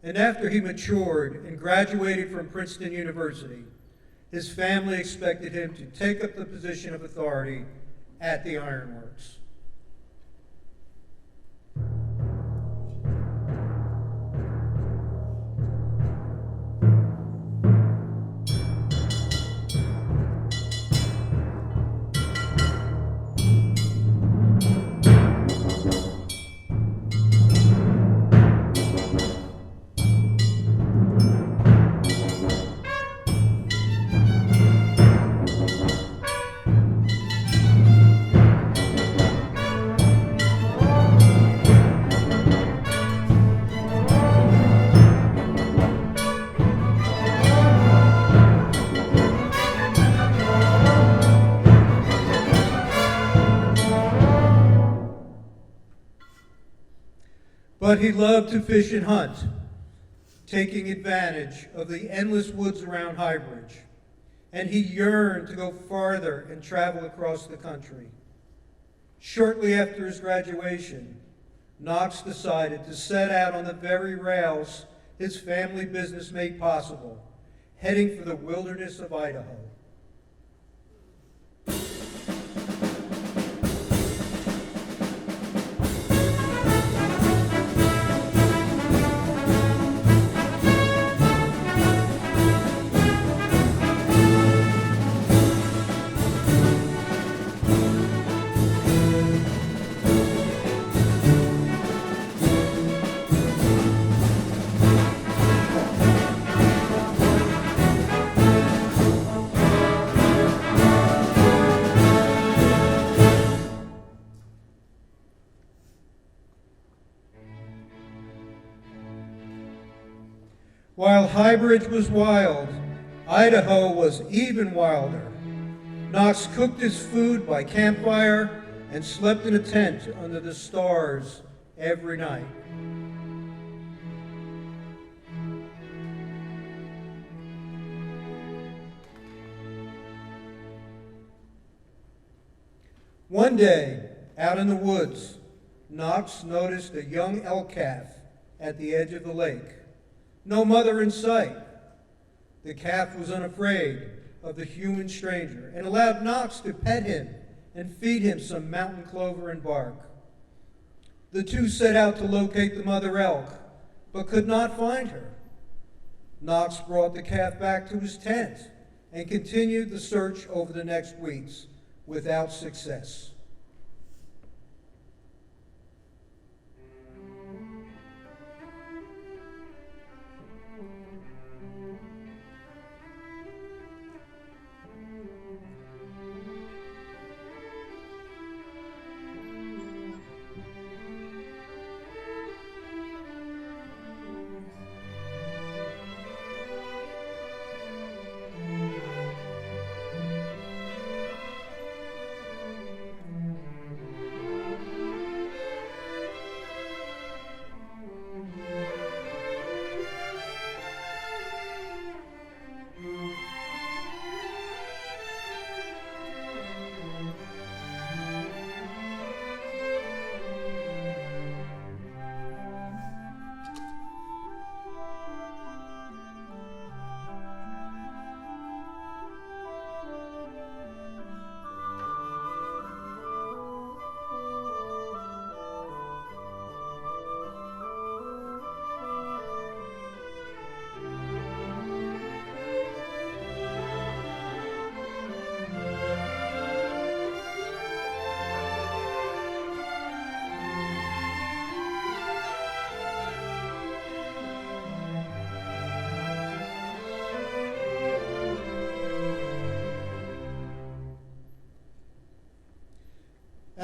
Speaker 5: and after he matured and graduated from Princeton University, his family expected him to take up the position of authority at the ironworks. But he loved to fish and hunt, taking advantage of the endless woods around Highbridge, and he yearned to go farther and travel across the country. Shortly after his graduation, Knox decided to set out on the very rails his family business made possible, heading for the wilderness of Idaho. While Highbridge was wild, Idaho was even wilder. Knox cooked his food by campfire and slept in a tent under the stars every night. One day, out in the woods, Knox noticed a young elk calf at the edge of the lake. No mother in sight. The calf was unafraid of the human stranger and allowed Knox to pet him and feed him some mountain clover and bark. The two set out to locate the mother elk, but could not find her. Knox brought the calf back to his tent and continued the search over the next weeks without success.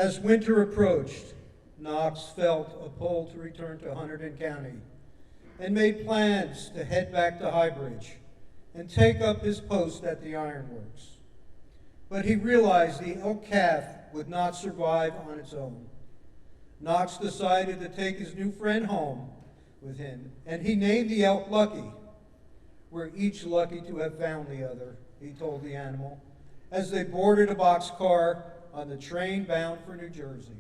Speaker 5: As winter approached, Knox felt a pull to return to Hunterdon County and made plans to head back to Highbridge and take up his post at the ironworks. But he realized the elk calf would not survive on its own. Knox decided to take his new friend home with him, and he named the elk Lucky. "We're each lucky to have found the other," he told the animal, as they boarded a boxcar on the train bound for New Jersey.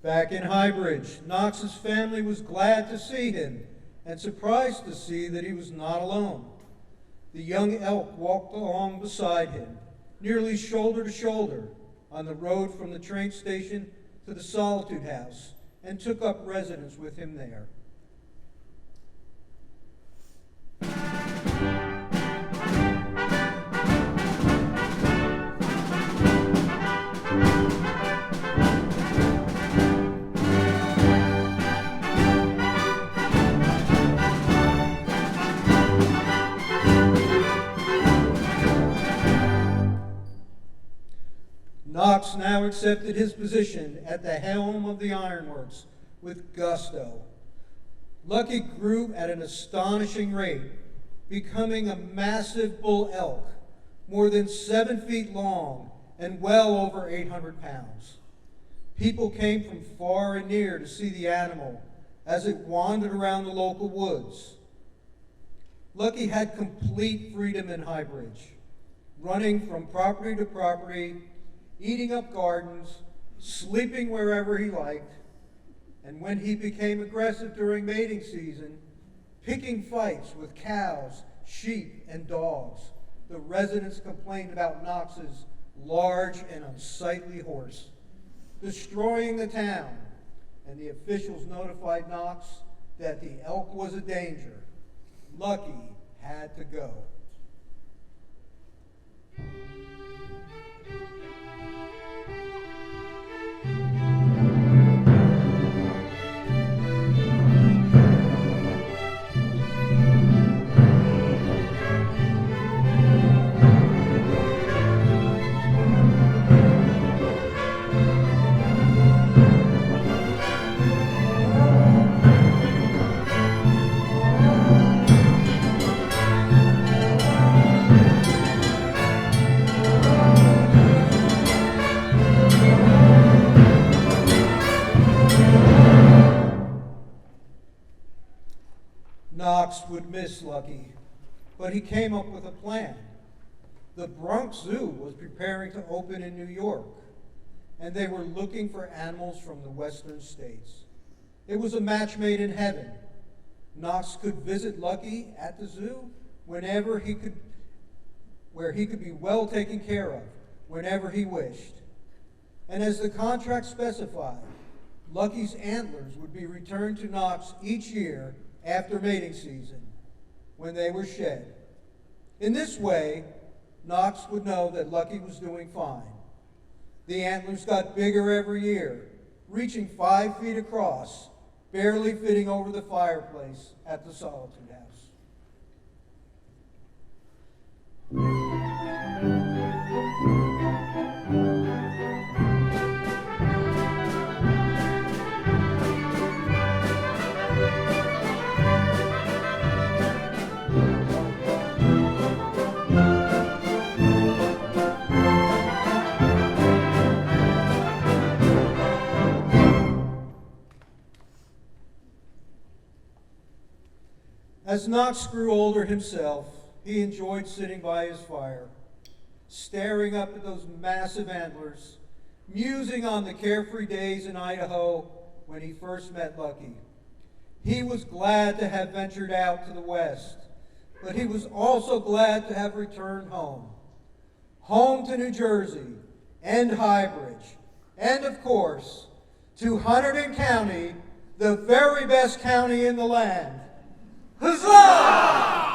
Speaker 5: Back in Highbridge, Knox's family was glad to see him and surprised to see that he was not alone. The young elk walked along beside him, nearly shoulder to shoulder, on the road from the train station to the Solitude House, and took up residence with him there. Knox now accepted his position at the helm of the ironworks with gusto. Lucky grew at an astonishing rate, becoming a massive bull elk, more than 7 feet long and well over 800 pounds. People came from far and near to see the animal as it wandered around the local woods. Lucky had complete freedom in Highbridge, running from property to property, eating up gardens, sleeping wherever he liked, and when he became aggressive during mating season, picking fights with cows, sheep, and dogs. The residents complained about Knox's large and unsightly horse, destroying the town, and the officials notified Knox that the elk was a danger. Lucky had to go. Knox would miss Lucky, but he came up with a plan. The Bronx Zoo was preparing to open in New York, and they were looking for animals from the western states. It was a match made in heaven. Knox could visit Lucky at the zoo whenever he could, where he could be well taken care of, whenever he wished. And as the contract specified, Lucky's antlers would be returned to Knox each year after mating season, when they were shed. In this way, Knox would know that Lucky was doing fine. The antlers got bigger every year, reaching 5 feet across, barely fitting over the fireplace at the Solitude House. As Knox grew older himself, he enjoyed sitting by his fire, staring up at those massive antlers, musing on the carefree days in Idaho when he first met Lucky. He was glad to have ventured out to the west, but he was also glad to have returned home. Home to New Jersey and Highbridge and of course, to Hunterdon County, the very best county in the land. Huzzah!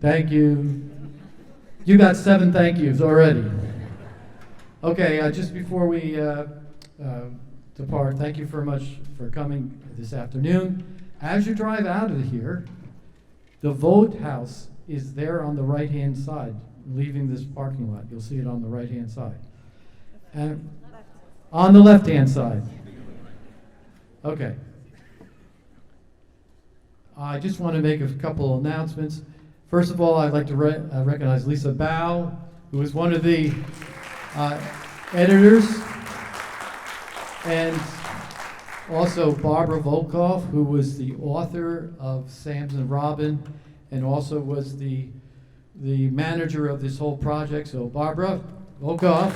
Speaker 6: Thank you. You got 7 thank yous already. Okay, just before we depart, thank you very much for coming this afternoon. As you drive out of here, the vote house is there on the right-hand side, leaving this parking lot. You'll see it on the right-hand side. And on the left-hand side. Okay. I just want to make a couple announcements. First of all, I'd like to recognize Lisa Baugh, who is one of the editors, and also Barbara Volkov, who was the author of Samson Robin, and also was the manager of this whole project. So Barbara Volkov.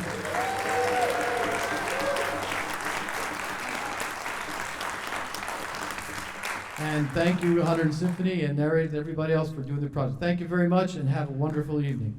Speaker 6: And thank you, Hunterdon Symphony and narrated everybody else for doing the project. Thank you very much and have a wonderful evening.